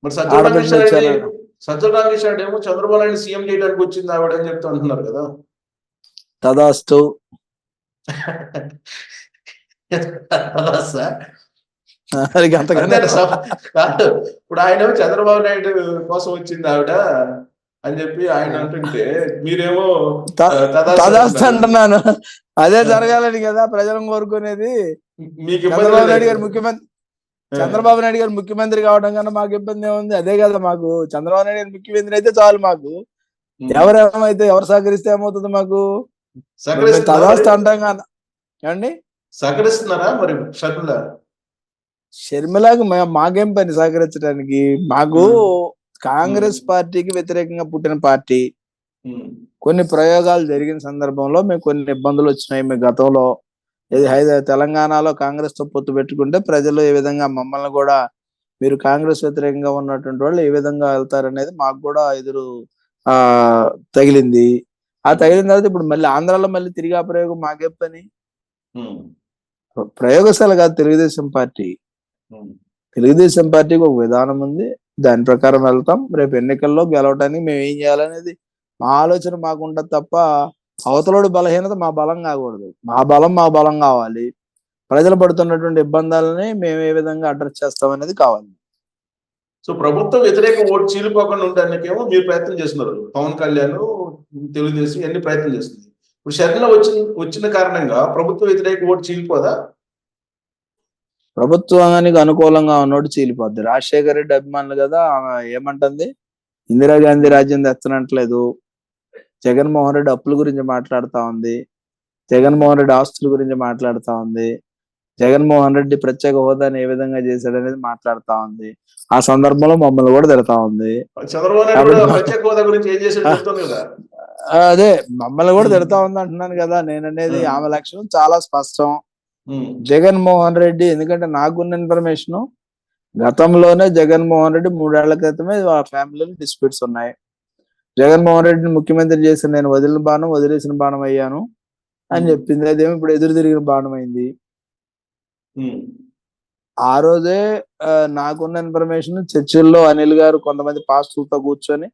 మరి సజ్జల రామకృష్ణారెడ్డి ఏమో చంద్రబాబు నాయుడు సీఎం చేయడానికి వచ్చింది ఆవిడ అని చెప్తూ అంటున్నారు కదా. తదాస్తు. కాదు, ఇప్పుడు ఆయన చంద్రబాబు నాయుడు కోసం వచ్చింది ఆవిడ అని చెప్పి ఆయన అంటుంటే మీరేమో తదాస్తు అంటున్నాను. అదే జరగాలని కదా ప్రజలను కోరుకునేది. మీకు చంద్రబాబు నాయుడు గారు ముఖ్యమంత్రి, చంద్రబాబు నాయుడు గారు ముఖ్యమంత్రి కావడం కన్నా మాకు ఇబ్బంది ఏముంది? అదే కదా మాకు. చంద్రబాబు నాయుడు గారు ముఖ్యమంత్రి అయితే చాలు మాకు. ఎవరేమైతే ఎవరు సహకరిస్తే ఏమవుతుంది మాకు? తదాస్తు అంటాం కదా. ఏమండి సహకరిస్తున్నారా మరి షర్మిలాకి మాకేం పని సహకరించడానికి? మాకు కాంగ్రెస్ పార్టీకి వ్యతిరేకంగా పుట్టిన పార్టీ. కొన్ని ప్రయోగాలు జరిగిన సందర్భంలో మేము కొన్ని ఇబ్బందులు వచ్చినాయి. మేము గతంలో తెలంగాణలో కాంగ్రెస్ తో పొత్తు పెట్టుకుంటే ప్రజలు ఏ విధంగా మమ్మల్ని కూడా మీరు కాంగ్రెస్ వ్యతిరేకంగా ఉన్నటువంటి వాళ్ళు ఏ విధంగా వెళ్తారనేది మాకు కూడా ఎదురు తగిలింది. ఆ తగిలిన తర్వాత ఇప్పుడు మళ్ళీ ఆంధ్రాలో మళ్ళీ తిరిగి ఆ ప్రయోగం మాకేం పని? ప్రయోగశాల కాదు తెలుగుదేశం పార్టీ. తెలుగుదేశం పార్టీకి ఒక విధానం ఉంది, దాని ప్రకారం వెళ్తాం. రేపు ఎన్నికల్లో గెలవడానికి మేము ఏం చేయాలనేది మా ఆలోచన మాకుంటది తప్ప అవతలోడి బలహీనత మా బలం కాకూడదు. మా బలం కావాలి. ప్రజలు పడుతున్నటువంటి ఇబ్బందులని మేము ఏ విధంగా అడ్రస్ చేస్తాం అనేది కావాలి. సో ప్రభుత్వ వ్యతిరేక ఓటు చీలిపోకుండా ఉండడానికేమో మీరు ప్రయత్నం చేస్తున్నారు. పవన్ కళ్యాణ్, తెలుగుదేశం ఇవన్నీ ప్రయత్నం చేస్తుంది. ఇప్పుడు షర్మిల వచ్చిన కారణంగా ప్రభుత్వ వ్యతిరేక ఓటు చీలిపోదా? ప్రభుత్వానికి అనుకూలంగా ఉన్నోడు చీలిపోద్ది. రాజశేఖర రెడ్డి అభిమానులు కదా, ఆమె ఏమంటుంది? ఇందిరాగాంధీ రాజ్యం తెచ్చనట్లేదు. జగన్మోహన్ రెడ్డి అప్పుల గురించి మాట్లాడుతా ఉంది. జగన్మోహన్ రెడ్డి ఆస్తుల గురించి మాట్లాడుతా ఉంది. జగన్మోహన్ రెడ్డి ప్రత్యేక హోదాని ఏ విధంగా చేశాడు అనేది మాట్లాడుతా ఉంది. ఆ సందర్భంలో మమ్మల్ని కూడా తిడతా ఉంది. అదే మమ్మల్ని కూడా తిడతా ఉంది అంటున్నాను కదా. నేను అనేది ఆమె లక్ష్యం చాలా స్పష్టం. జగన్మోహన్ రెడ్డి, ఎందుకంటే నాకున్న ఇన్ఫర్మేషన్ గతంలోనే జగన్మోహన్ రెడ్డి 3 ఏళ్ల క్రితమే వాళ్ళ ఫ్యామిలీలో డిస్ప్యూట్స్ ఉన్నాయి. జగన్మోహన్ రెడ్డిని ముఖ్యమంత్రి చేసి నేను వదిలేసిన బాణం అయ్యాను అని చెప్పింది. అదేమో ఇప్పుడు ఎదురు తిరిగిన బాణం అయింది. ఆ రోజే నాకున్న ఇన్ఫర్మేషన్ చర్చిల్లో అనిల్ గారు కొంతమంది పాస్టర్లతో కూర్చొని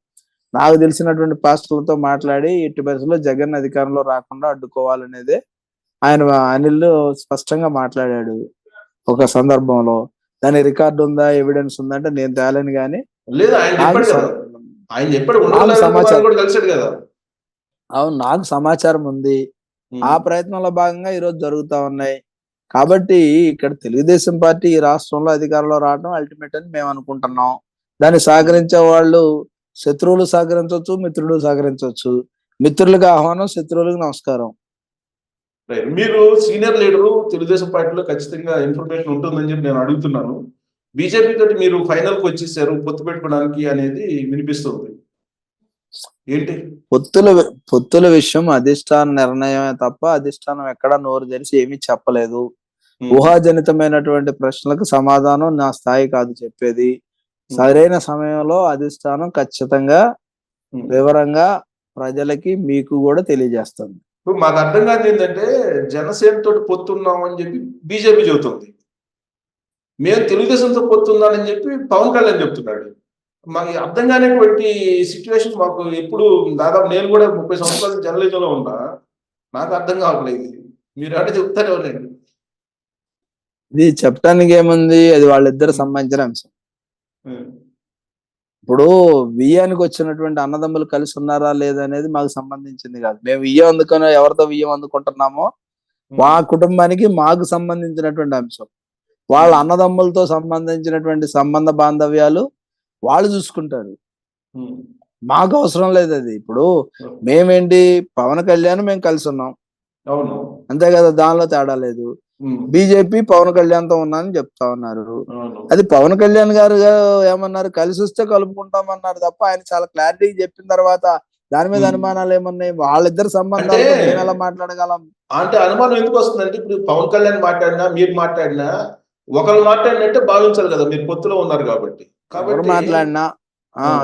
నాకు తెలిసినటువంటి పాస్టర్లతో మాట్లాడి ఎట్టి పరిస్థితుల్లో జగన్ అధికారంలో రాకుండా అడ్డుకోవాలనేదే ఆయన అనిల్ స్పష్టంగా మాట్లాడాడు ఒక సందర్భంలో. దాని రికార్డు ఉందా, ఎవిడెన్స్ ఉందా అంటే నేను తేలేను కానీ అవును, నాకు సమాచారం ఉంది. ఆ ప్రయత్నంలో భాగంగా ఈరోజు జరుగుతా ఉన్నాయి. కాబట్టి ఇక్కడ తెలుగుదేశం పార్టీ ఈ రాష్ట్రంలో అధికారంలో రావడం అల్టిమేట్ అని మేము అనుకుంటున్నాం. దాన్ని సహకరించే వాళ్ళు శత్రువులు సహకరించవచ్చు, మిత్రులు సహకరించవచ్చు. మిత్రులకు ఆహ్వానం, శత్రువులకు నమస్కారం. మీరు సీనియర్ లీడరు, తెలుగుదేశం పార్టీలో ఖచ్చితంగా ఇన్ఫర్మేషన్ ఉంటుందని చెప్పి నేను అడుగుతున్నాను. బీజేపీ తోటి మీరు ఫైనల్ కు వచ్చేసారు పొత్తు పెట్టుకోవడానికి అనేది వినిపిస్తుంది. ఏంటి పొత్తుల విషయం అధిష్టాన నిర్ణయమే తప్ప అధిష్టానం ఎక్కడ నోరు తెరిచి ఏమీ చెప్పలేదు. ఊహాజనితమైనటువంటి ప్రశ్నలకు సమాధానం నా స్థాయి కాదు చెప్పేది. సరైన సమయంలో అధిష్టానం ఖచ్చితంగా వివరంగా ప్రజలకి మీకు కూడా తెలియజేస్తుంది. ఇప్పుడు మాకు అర్థం కాదు ఏంటంటే జనసేన తోటి పొత్తున్నాం అని చెప్పి బీజేపీ చెబుతుంది, మేము తెలుగుదేశంతో పొత్తున్నానని చెప్పి పవన్ కళ్యాణ్ చెప్తున్నాడు. మాకు అర్థం కానిటువంటి సిచ్యువేషన్ మాకు ఎప్పుడు దాదాపు నేను కూడా 30 సంవత్సరాల జర్నలిజంలో ఉన్నా, నాకు అర్థం కావట్లేదు. మీరు అంటే చెప్తారే వాళ్ళండి. ఇది చెప్పడానికి ఏముంది, అది వాళ్ళిద్దరు సంబంధించిన అంశం. ఇప్పుడు వియ్యానికి వచ్చినటువంటి అన్నదమ్ములు కలిసి ఉన్నారా లేదా అనేది మాకు సంబంధించింది కాదు. మేము వియ్యం అందుకొని ఎవరితో వియ్యం అందుకుంటున్నామో మా కుటుంబానికి మాకు సంబంధించినటువంటి అంశం. వాళ్ళ అన్నదమ్ములతో సంబంధించినటువంటి సంబంధ బాంధవ్యాలు వాళ్ళు చూసుకుంటారు, మాకు అవసరం లేదు అది. ఇప్పుడు మేమేంటి, పవన్ కళ్యాణ్ మేము కలిసి ఉన్నాం అంతే కదా, దానిలో తేడా లేదు. బీజేపీ పవన్ కళ్యాణ్ తో ఉన్నానని చెప్తా ఉన్నారు. అది పవన్ కళ్యాణ్ గారు ఏమన్నారు, కలిసి వస్తే కలుపుకుంటామన్నారు తప్ప ఆయన చాలా క్లారిటీ చెప్పిన తర్వాత దాని మీద అనుమానాలు ఏమన్నాయి? వాళ్ళిద్దరు సంబంధాలు మేము ఎలా మాట్లాడగలం అంటే అనుమానం ఎందుకు వస్తుందంటే, ఇప్పుడు పవన్ కళ్యాణ్ మాట్లాడినా మీరు మాట్లాడినా ఒకరు మాట్లాడినట్టే భావించాలి కదా, మీరు పొత్తులో ఉన్నారు కాబట్టి. ఎవరు మాట్లాడినా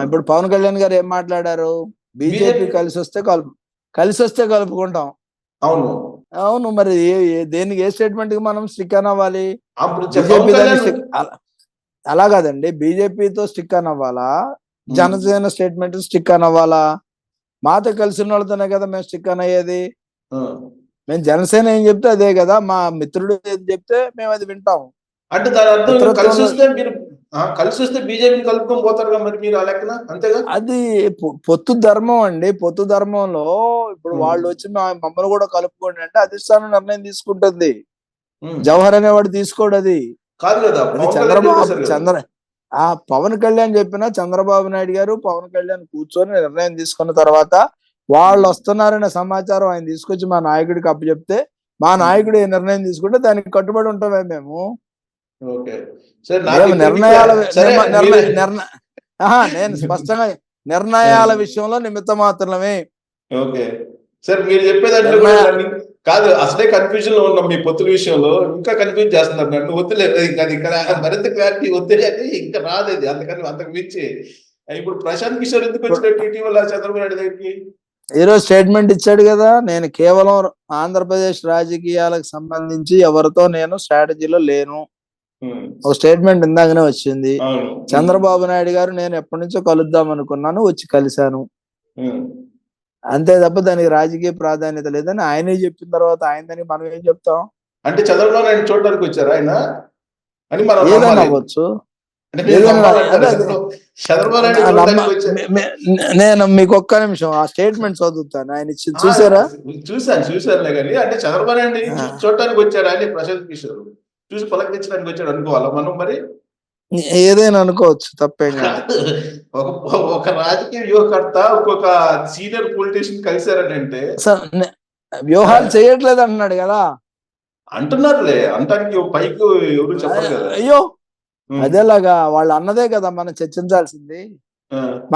ఇప్పుడు పవన్ కళ్యాణ్ గారు ఏం మాట్లాడారు, బీజేపీ కలిసి వస్తే కలుపుకుంటాం. అవును, మరి దేనికి ఏ స్టేట్మెంట్ కి మనం స్టిక్ అవ్వాలి? అలా కాదండి, బీజేపీతో స్టిక్ అని అవ్వాలా, జనసేన స్టేట్మెంట్ స్టిక్ అని అవ్వాలా? మాతో కలిసి ఉన్న వాళ్ళతోనే కదా మేము స్టిక్ అని అయ్యేది. ఆ. మేము జనసేన ఏం చెప్తే అదే కదా, మా మిత్రుడు ఏది చెప్తే మేము అది వింటాం. అంటే దాని అర్థం కలిసి మిత్రత్వంలో వస్తే మీరు కలిసి వస్తే బీజేపీని కలుపుకొని పోతారు కదా మరి మీరు ఆ లెక్కన, అంతేగా? అది పొత్తు ధర్మం అండి. పొత్తు ధర్మంలో ఇప్పుడు ఉమ్. వాళ్ళు వచ్చి మమ్మల్ని కూడా కలుపుకోండి అంటే అధిష్టానం నిర్ణయం తీసుకుంటుంది. ఉమ్. జవహర్ అనేవాడు తీసుకోడు అది. కాదు కదా, అది పవన్ కళ్యాణ్ చంద్రబాబు చెప్పేశారు కదా. పవన్ కళ్యాణ్ చెప్పినా, చంద్రబాబు నాయుడు గారు పవన్ కళ్యాణ్ కూర్చొని నిర్ణయం తీసుకున్న తర్వాత వాళ్ళు వస్తున్నారనే సమాచారం ఆయన తీసుకొచ్చి మా నాయకుడికి అప్పచెప్తే, మా నాయకుడు ఏ నిర్ణయం తీసుకుంటే దానికి కట్టుబడి ఉంటామే మేము. ఓకే. సరే, మేము నిర్ణయాల సరే నేను స్పష్టంగా నిర్ణయాల విషయంలో నిమిత్త మాత్రమే. ఓకే. సరే, మీరు చెప్పేదాంట్లో కూడా కాదు, అసలే కన్ఫ్యూజన్ లో ఉన్నాం మీ పొత్తుల విషయంలో, ఇంకా కన్ఫ్యూజ్ చేస్తున్నారు నన్ను. వద్దులేదు, ఇంకా అది ఇక్కడ మరింత క్లారిటీ వద్దులే అని ఇంకా రాలేదు, అందుకని అంతకు మించి. ఇప్పుడు ప్రశాంత్ కిషోర్ ఎందుకు వచ్చినట్టు ఇటీవల చంద్రబాబు నాయుడు దగ్గరికి? ఈరోజు స్టేట్మెంట్ ఇచ్చాడు కదా, నేను కేవలం ఆంధ్రప్రదేశ్ రాజకీయాలకు సంబంధించి ఎవరితో నేను స్ట్రాటజీలో లేను. ఒక స్టేట్మెంట్ ఇందాకనే వచ్చింది. చంద్రబాబు నాయుడు గారు నేను ఎప్పటి నుంచో కలుద్దాం అనుకున్నాను, వచ్చి కలిశాను, అంతే తప్ప దానికి రాజకీయ ప్రాధాన్యత లేదని ఆయనే చెప్పిన తర్వాత ఆయన దానికి మనం ఏం చెప్తాం? అంటే చంద్రబాబు నాయుడు చూడడానికి వచ్చారా ఆయన అని మనం ఏదైనా అవ్వచ్చు. నేను మీకు ఒక్క నిమిషం ఆ స్టేట్మెంట్ చదువుతాను, ఆయన ఇచ్చింది చూసారా? చూసానులే కానీ, అంటే చంద్రబాబు నాయుడు చూడటానికి వచ్చారా అని ప్రశాంత్ కిషోర్ చూసి పలకరించడానికి వచ్చాడు అనుకోవాలా మనం? మరి ఏదైనా అనుకోవచ్చు, తప్పేం కాదు. ఒక రాజకీయ వ్యూహకర్త ఒక్కొక్క సీనియర్ పొలిటీషియన్ కలిశారని అంటే వ్యూహాలు చేయట్లేదు అంటున్నాడు కదా. అంటున్నారులే, అంటానికి పైకి ఎవరు చెప్పరు కదా. అయ్యో, అదేలాగా వాళ్ళు అన్నదే కదా మనం చర్చించాల్సింది,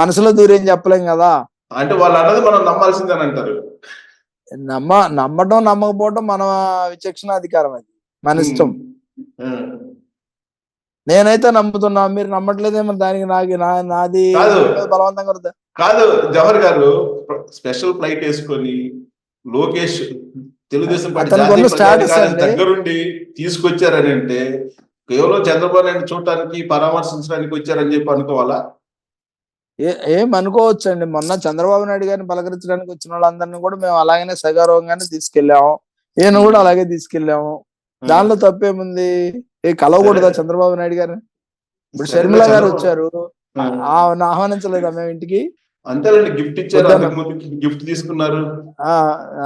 మనసులో దూరేం చెప్పలేం కదా. అంటే వాళ్ళు అన్నది మనం నమ్మాల్సిందని అంటారు. నమ్మటం నమ్మకపోవటం మన విచక్షణ అధికారం, అది మన ఇష్టం. నేనైతే నమ్ముతున్నా, మీరు నమ్మట్లేదేమో, దానికి నాది బలవంతంగా కాదు. జవహర్ గారు స్పెషల్ ఫ్లైట్ వేసుకొని లోకేష్ తెలుగుదేశం పార్టీ దగ్గరుండి తీసుకొచ్చారని అంటే కేవలం చంద్రబాబు నాయుడు చూడటానికి పరామర్శించడానికి వచ్చారని చెప్పి అనుకోవాలా? ఏం అనుకోవచ్చు అండి. మొన్న చంద్రబాబు నాయుడు గారిని పలకరించడానికి వచ్చిన వాళ్ళందరినీ కూడా మేము అలాగనే సగౌరవంగానే తీసుకెళ్లాము, ఈయన కూడా అలాగే తీసుకెళ్లాము. దానిలో తప్పేముంది? కలవకూడదా చంద్రబాబు నాయుడు గారు? ఇప్పుడు షర్మిల గారు వచ్చారు, ఆహ్వానించలేదా మేము ఇంటికి? అంతేనండి, గిఫ్ట్ ఇచ్చారు, గిఫ్ట్ తీసుకున్నారు,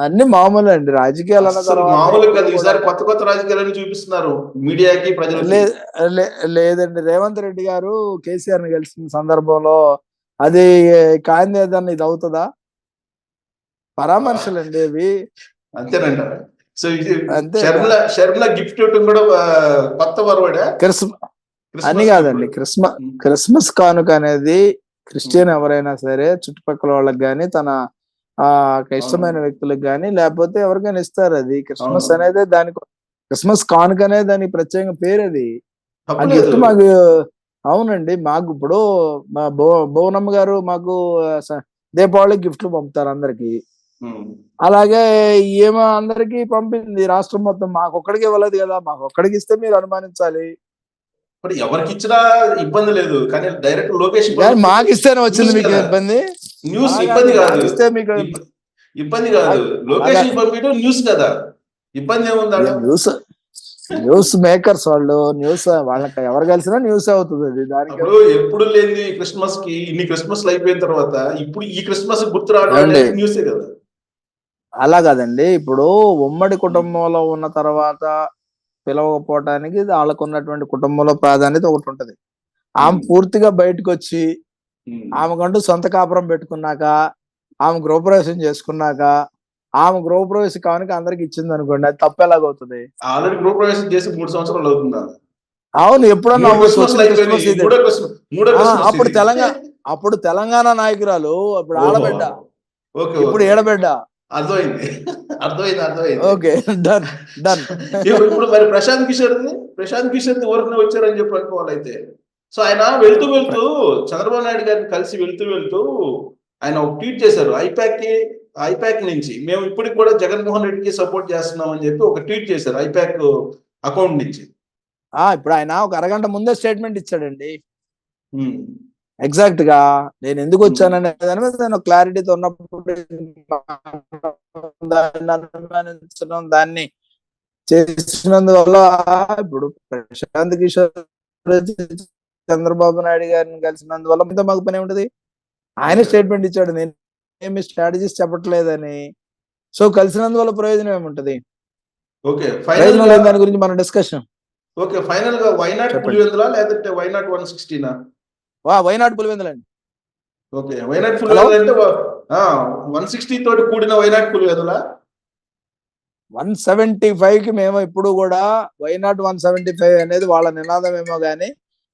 అన్ని మామూలు అండి. రాజకీయాలు అన్న తర్వాత మామూలు కాదు, ఈసారి కొత్త కొత్త రాజకీయాలను చూపిస్తున్నారు మీడియాకి, ప్రజలు. లేదండి, రేవంత్ రెడ్డి గారు కేసీఆర్ ని కలిసిన సందర్భంలో అది కాంతి ఏదన్నా ఇది అవుతుందా? పరామర్శలండి అవి. అంతేనంట. సో ఇది షర్మిల గిఫ్ట్ ఇవ్వటం కూడా కొత్త వరవడా? అని కాదండి, క్రిస్మస్ కానుక అనేది క్రిస్టియన్ ఎవరైనా సరే చుట్టుపక్కల వాళ్ళకి గాని, తన ఇష్టమైన వ్యక్తులకు గాని, లేకపోతే ఎవరికైనా ఇస్తారు. అది క్రిస్మస్ అనేది దానికి, క్రిస్మస్ కానుక అనేది దానికి ప్రత్యేక పేరు. అది ఆ గిఫ్ట్ మాకు, అవునండి, మాకు ఇప్పుడు మా భువనమ్మ గారు మాకు దీపావళి గిఫ్ట్లు పంపుతారు అందరికి. అలాగే ఏమో అందరికి పంపింది రాష్ట్రం మొత్తం, మాకు ఒక్కడికి ఇవ్వలేదు కదా. మాకు ఒక్కడికి ఇస్తే మీరు అనుమానించాలి. ఎవరికి ఇచ్చినా ఇబ్బంది లేదు, కానీ డైరెక్ట్ లోకేష్ మాకు ఇస్తేనే వచ్చింది మీకు ఇబ్బంది. న్యూస్ ఇబ్బంది కాదు, ఇబ్బంది కాదు. లోకేష్ పంపించడం న్యూస్ కదా, ఇబ్బంది ఏముంది? న్యూస్ మేకర్స్ వాళ్ళు, న్యూస్ వాళ్ళకి ఎవరు కలిసినా న్యూస్ అవుతుంది అది. దానికి ఎప్పుడు లేని క్రిస్మస్ కి ఇన్ని క్రిస్మస్లు అయిపోయిన తర్వాత ఇప్పుడు ఈ క్రిస్మస్ గుర్తు రావడం న్యూసే కదా. అలా కాదండి, ఇప్పుడు ఉమ్మడి కుటుంబంలో ఉన్న తర్వాత పిలవకపోవటానికి వాళ్ళకు ఉన్నటువంటి కుటుంబంలో ప్రాధాన్యత ఒకటి ఉంటది. ఆమె పూర్తిగా బయటకు వచ్చి ఆమెకంటూ సొంత కాపురం పెట్టుకున్నాక, ఆమె గృహప్రవేశం చేసుకున్నాక, ఆమె గృహప్రవేశం కానుక అందరికి ఇచ్చింది అనుకోండి, అది తప్పు ఎలాగవుతుంది? ఆల్రెడీ గృహప్రవేశం చేసి 3 సంవత్సరాలు అవుతుందా? అవును, ఎప్పుడన్నా అప్పుడు తెలంగాణ నాయకురాలు, ఇప్పుడు ఆడబిడ్డ, ఇప్పుడు ఏడబిడ్డ. అర్థమైంది. Okay, done done. ఇప్పుడు మరి ప్రశాంత్ కిషోర్ ఊరికి వచ్చారని చెప్పి అనుకోవాలి అయితే. సో ఆయన వెళ్తూ చంద్రబాబు నాయుడు గారిని కలిసి వెళ్తూ ఆయన ఒక ట్వీట్ చేశారు. ఐపాక్ నుంచి మేము ఇప్పటికి కూడా జగన్మోహన్ రెడ్డికి సపోర్ట్ చేస్తున్నాం అని చెప్పి ఒక ట్వీట్ చేశారు ఐపాక్ అకౌంట్ నుంచి. ఇప్పుడు ఆయన ఒక అరగంట ముందే స్టేట్మెంట్ ఇచ్చాడండి. ఉమ్, ఎగ్జాక్ట్ గా నేను ఎందుకు వచ్చాననే దాని మీద నేను క్లారిటీతో ఉన్నప్పుడు దాన్ని అనుమానించడం, దాన్ని చేసినందువల్ల ఇప్పుడు ప్రశాంత్ కిషోర్ చంద్రబాబు నాయుడు గారిని కలిసినందువల్ల మీతో మాకు పని ఉంటుంది. ఆయన స్టేట్మెంట్ ఇచ్చాడు, నేను ఏమి స్ట్రాటజీస్ చెప్పట్లేదని. సో కలిసినందువల్ల ప్రయోజనం ఏముంటది? ఓకే ఫైనల్ ప్రయోజనం లేని దాని గురించి మన డిస్కషన్. ఓకే ఫైనల్ గా వైనాట్ చెప్పండి. పులివెందులా లేదంటే వైనాట్ 160నా? వైనాట్ పులివెందులండి. ఓకే వైనాట్ పులివెందులు అంటే 160 తోటి కూడిన వైనాట్ పులివెందులా? 175 కి మేము ఇప్పుడు కూడా వైనాట్ 175 అనేది వాళ్ళ నినాదం ఏమో గానీ,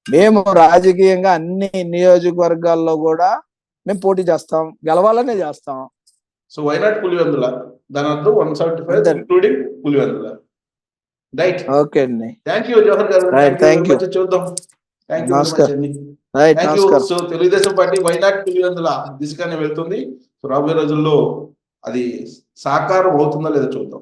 మేము రాజకీయంగా అన్ని నియోజకవర్గాల్లో కూడా మేము పోటీ చేస్తాం, గెలవాలనే చేస్తాం. సో వైనాట్ పులివెందుల దాని అర్థం 175 అంతే. ఇంక్లూడింగ్ పులివెందుల. రైట్, ఓకే అండి. Thank you Jawahar garu. Right, thank you. చూద్దాం. థ్యాంక్ యూ నమస్కారం. Right, thank you. నమస్కారం. So Telugu Desam party why not Pulivendula దిశగానే వెళ్తుంది. సో రాబోయే రోజుల్లో అది సాకారం అవుతుందో లేదో చూద్దాం.